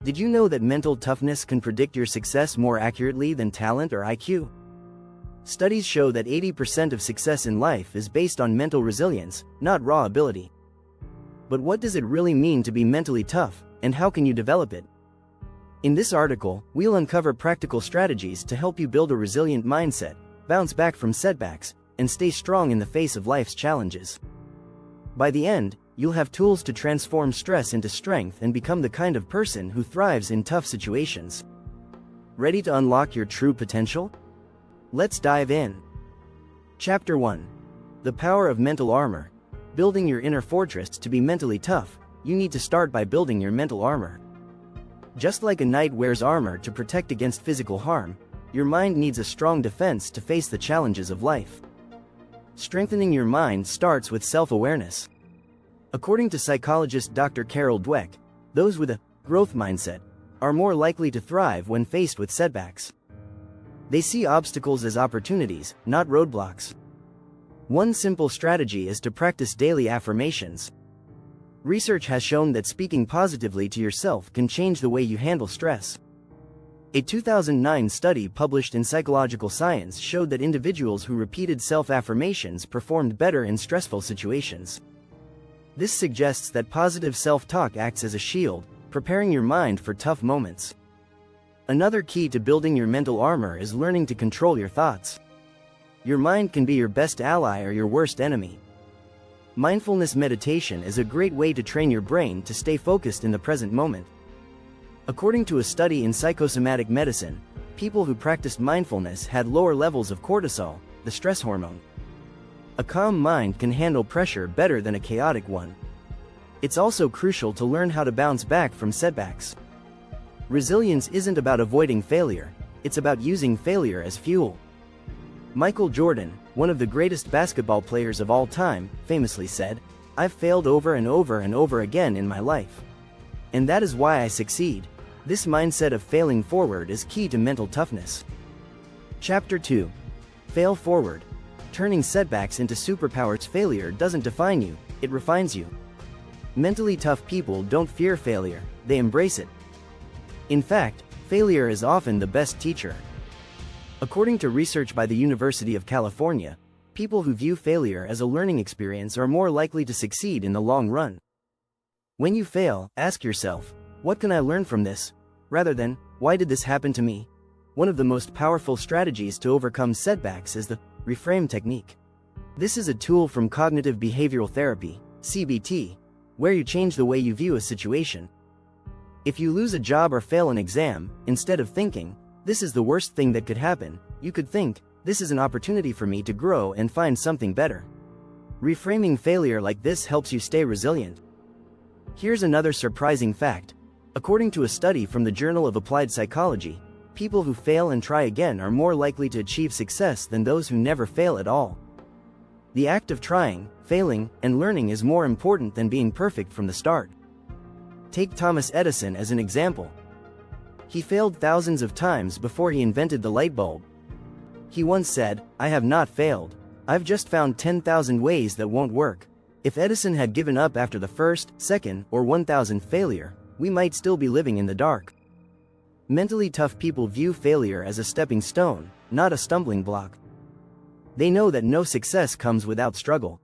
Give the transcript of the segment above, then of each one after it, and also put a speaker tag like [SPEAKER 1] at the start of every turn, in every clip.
[SPEAKER 1] Did you know that mental toughness can predict your success more accurately than talent or IQ? Studies show that 80% of success in life is based on mental resilience, not raw ability. But what does it really mean to be mentally tough, and how can you develop it? In this article, we'll uncover practical strategies to help you build a resilient mindset, bounce back from setbacks, and stay strong in the face of life's challenges. By the end, you'll have tools to transform stress into strength and become the kind of person who thrives in tough situations. Ready to unlock your true potential? Let's dive in. Chapter 1. The Power of Mental Armor. Building your inner fortress. To be mentally tough, you need to start by building your mental armor. Just like a knight wears armor to protect against physical harm, your mind needs a strong defense to face the challenges of life. Strengthening your mind starts with self-awareness. According to psychologist Dr. Carol Dweck, those with a growth mindset are more likely to thrive when faced with setbacks. They see obstacles as opportunities, not roadblocks. One simple strategy is to practice daily affirmations. Research has shown that speaking positively to yourself can change the way you handle stress. A 2009 study published in Psychological Science showed that individuals who repeated self-affirmations performed better in stressful situations. This suggests that positive self-talk acts as a shield, preparing your mind for tough moments. Another key to building your mental armor is learning to control your thoughts. Your mind can be your best ally or your worst enemy. Mindfulness meditation is a great way to train your brain to stay focused in the present moment. According to a study in psychosomatic medicine, people who practiced mindfulness had lower levels of cortisol, the stress hormone. A calm mind can handle pressure better than a chaotic one. It's also crucial to learn how to bounce back from setbacks. Resilience isn't about avoiding failure, it's about using failure as fuel. Michael Jordan, one of the greatest basketball players of all time, famously said, "I've failed over and over and over again in my life. And that is why I succeed." This mindset of failing forward is key to mental toughness. Chapter 2. Fail forward. Turning setbacks into superpowers. Failure doesn't define you, it refines you. Mentally tough people don't fear failure, they embrace it. In fact, failure is often the best teacher. According to research by the University of California, people who view failure as a learning experience are more likely to succeed in the long run. When you fail, ask yourself, what can I learn from this? Rather than, why did this happen to me? One of the most powerful strategies to overcome setbacks is the reframe technique. This is a tool from cognitive behavioral therapy, CBT, where you change the way you view a situation. If you lose a job or fail an exam, instead of thinking, "This is the worst thing that could happen," you could think, "This is an opportunity for me to grow and find something better." Reframing failure like this helps you stay resilient. Here's another surprising fact. According to a study from the Journal of Applied Psychology, people who fail and try again are more likely to achieve success than those who never fail at all. The act of trying, failing, and learning is more important than being perfect from the start. Take Thomas Edison as an example. He failed thousands of times before he invented the light bulb. He once said, "I have not failed. I've just found 10,000 ways that won't work." If Edison had given up after the first, second, or 1,000th failure, we might still be living in the dark. Mentally tough people view failure as a stepping stone, not a stumbling block. They know that no success comes without struggle.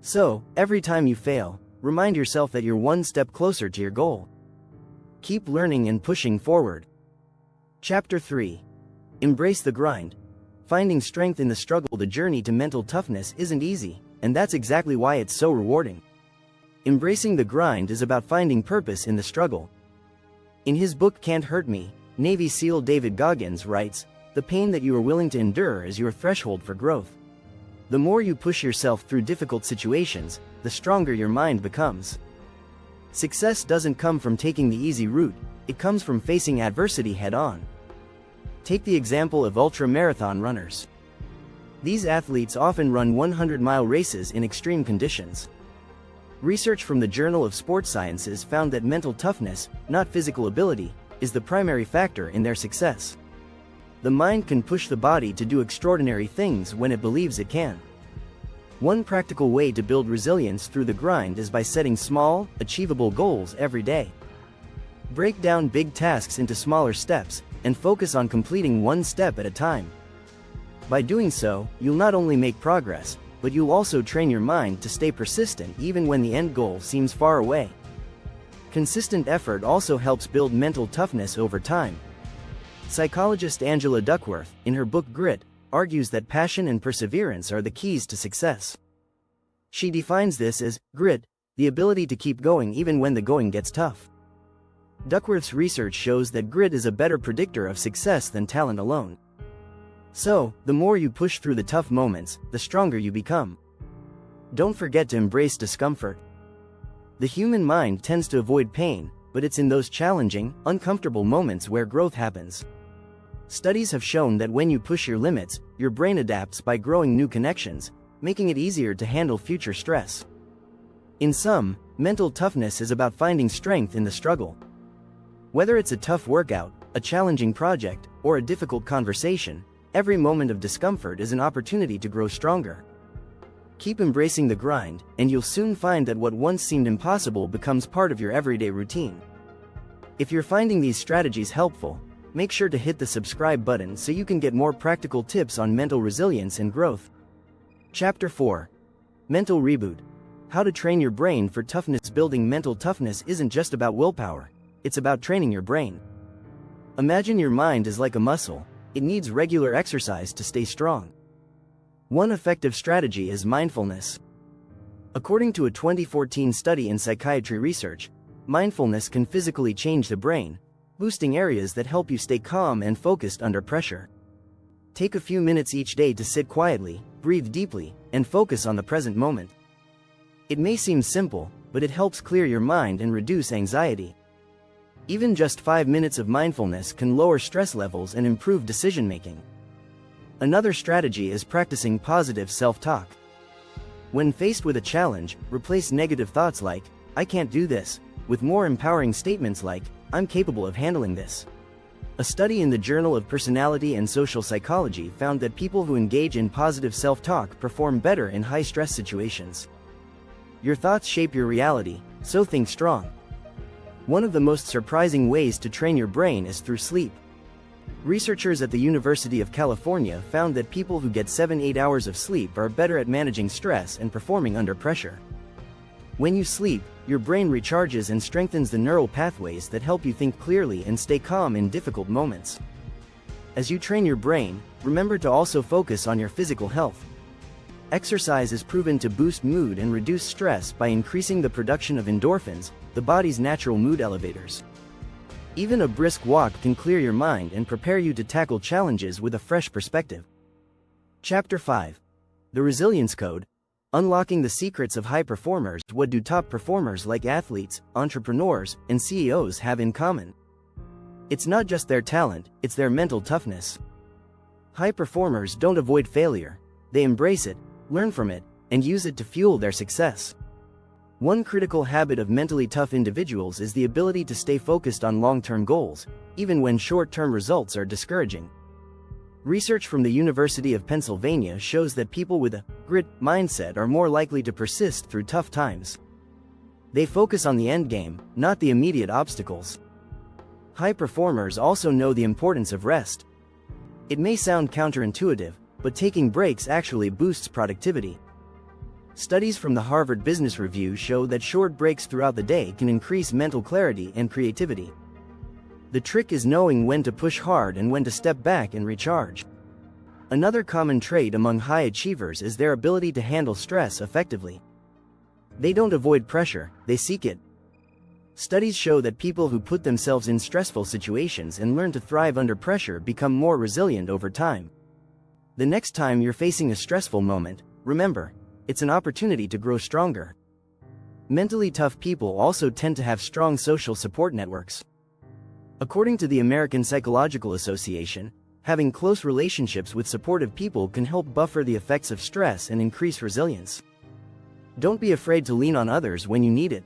[SPEAKER 1] So, every time you fail, remind yourself that you're one step closer to your goal. Keep learning and pushing forward. Chapter 3. Embrace the grind. Finding strength in the struggle. The journey to mental toughness isn't easy, and that's exactly why it's so rewarding. Embracing the grind is about finding purpose in the struggle. In his book Can't Hurt Me, Navy SEAL David Goggins writes, "The pain that you are willing to endure is your threshold for growth. The more you push yourself through difficult situations, the stronger your mind becomes." Success doesn't come from taking the easy route, it comes from facing adversity head-on. Take the example of ultra-marathon runners. These athletes often run 100-mile races in extreme conditions. Research from the Journal of Sports Sciences found that mental toughness, not physical ability, is the primary factor in their success. The mind can push the body to do extraordinary things when it believes it can. One practical way to build resilience through the grind is by setting small, achievable goals every day. Break down big tasks into smaller steps, and focus on completing one step at a time. By doing so, you'll not only make progress, but you'll also train your mind to stay persistent even when the end goal seems far away. Consistent effort also helps build mental toughness over time. Psychologist Angela Duckworth, in her book Grit, argues that passion and perseverance are the keys to success. She defines this as grit, the ability to keep going even when the going gets tough. Duckworth's research shows that grit is a better predictor of success than talent alone. So, the more you push through the tough moments, the stronger you become. Don't forget to embrace discomfort. The human mind tends to avoid pain, but it's in those challenging, uncomfortable moments where growth happens. Studies have shown that when you push your limits, your brain adapts by growing new connections, making it easier to handle future stress. In sum, mental toughness is about finding strength in the struggle. Whether it's a tough workout, a challenging project, or a difficult conversation, every moment of discomfort is an opportunity to grow stronger. Keep embracing the grind, and you'll soon find that what once seemed impossible becomes part of your everyday routine. If you're finding these strategies helpful, make sure to hit the subscribe button so you can get more practical tips on mental resilience and growth. Chapter 4. Mental Reboot. How to train your brain for toughness. Building mental toughness isn't just about willpower. It's about training your brain. Imagine your mind is like a muscle. It needs regular exercise to stay strong. One effective strategy is mindfulness. According to a 2014 study in psychiatry research, mindfulness can physically change the brain, boosting areas that help you stay calm and focused under pressure. Take a few minutes each day to sit quietly, breathe deeply, and focus on the present moment. It may seem simple, but it helps clear your mind and reduce anxiety. Even just 5 minutes of mindfulness can lower stress levels and improve decision-making. Another strategy is practicing positive self-talk. When faced with a challenge, replace negative thoughts like, "I can't do this," with more empowering statements like, "I'm capable of handling this." A study in the Journal of Personality and Social Psychology found that people who engage in positive self-talk perform better in high-stress situations. Your thoughts shape your reality, so think strong. One of the most surprising ways to train your brain is through sleep. Researchers at the University of California found that people who get 7-8 hours of sleep are better at managing stress and performing under pressure. When you sleep, your brain recharges and strengthens the neural pathways that help you think clearly and stay calm in difficult moments. As you train your brain, remember to also focus on your physical health. Exercise is proven to boost mood and reduce stress by increasing the production of endorphins, the body's natural mood elevators. Even a brisk walk can clear your mind and prepare you to tackle challenges with a fresh perspective. Chapter 5. The Resilience Code. Unlocking the secrets of high performers. What do top performers like athletes, entrepreneurs, and CEOs have in common? It's not just their talent, it's their mental toughness. High performers don't avoid failure. They embrace it, learn from it, and use it to fuel their success. One critical habit of mentally tough individuals is the ability to stay focused on long-term goals, even when short-term results are discouraging. Research from the University of Pennsylvania shows that people with a grit mindset are more likely to persist through tough times. They focus on the end game, not the immediate obstacles. High performers also know the importance of rest. It may sound counterintuitive, but taking breaks actually boosts productivity. Studies from the Harvard Business Review show that short breaks throughout the day can increase mental clarity and creativity. The trick is knowing when to push hard and when to step back and recharge. Another common trait among high achievers is their ability to handle stress effectively. They don't avoid pressure, they seek it. Studies show that people who put themselves in stressful situations and learn to thrive under pressure become more resilient over time. The next time you're facing a stressful moment, remember, it's an opportunity to grow stronger. Mentally tough people also tend to have strong social support networks. According to the American Psychological Association, having close relationships with supportive people can help buffer the effects of stress and increase resilience. Don't be afraid to lean on others when you need it.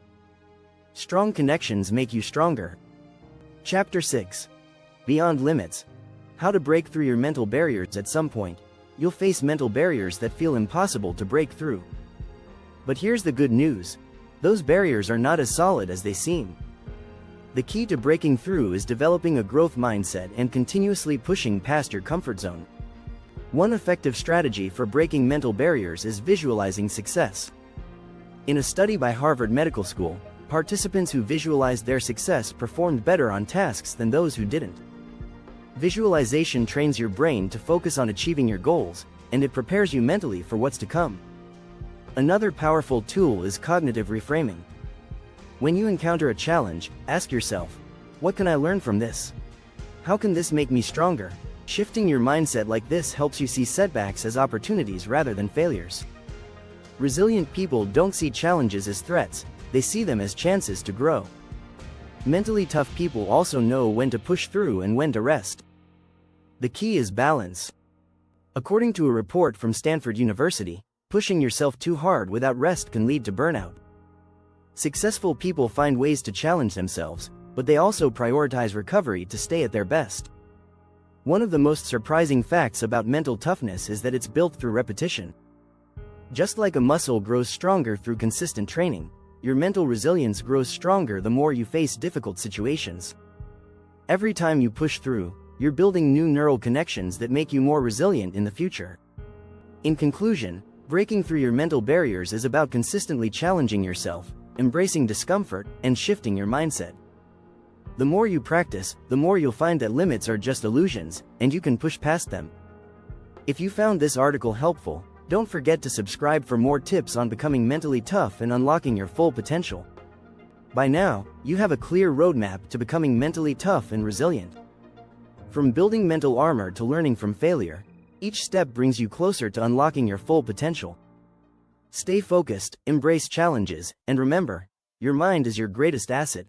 [SPEAKER 1] Strong connections make you stronger. Chapter 6. Beyond Limits. How to break through your mental barriers. At some point, you'll face mental barriers that feel impossible to break through. But here's the good news. Those barriers are not as solid as they seem. The key to breaking through is developing a growth mindset and continuously pushing past your comfort zone. One effective strategy for breaking mental barriers is visualizing success. In a study by Harvard Medical School, participants who visualized their success performed better on tasks than those who didn't. Visualization trains your brain to focus on achieving your goals, and it prepares you mentally for what's to come. Another powerful tool is cognitive reframing. When you encounter a challenge, ask yourself, what can I learn from this? How can this make me stronger? Shifting your mindset like this helps you see setbacks as opportunities rather than failures. Resilient people don't see challenges as threats, they see them as chances to grow. Mentally tough people also know when to push through and when to rest. The key is balance. According to a report from Stanford University, pushing yourself too hard without rest can lead to burnout. Successful people find ways to challenge themselves, but they also prioritize recovery to stay at their best. One of the most surprising facts about mental toughness is that it's built through repetition. Just like a muscle grows stronger through consistent training, your mental resilience grows stronger the more you face difficult situations. Every time you push through, you're building new neural connections that make you more resilient in the future. In conclusion, breaking through your mental barriers is about consistently challenging yourself, embracing discomfort, and shifting your mindset. The more you practice, the more you'll find that limits are just illusions, and you can push past them. If you found this article helpful, don't forget to subscribe for more tips on becoming mentally tough and unlocking your full potential. By now, you have a clear roadmap to becoming mentally tough and resilient. From building mental armor to learning from failure, each step brings you closer to unlocking your full potential. Stay focused, embrace challenges, and remember, your mind is your greatest asset.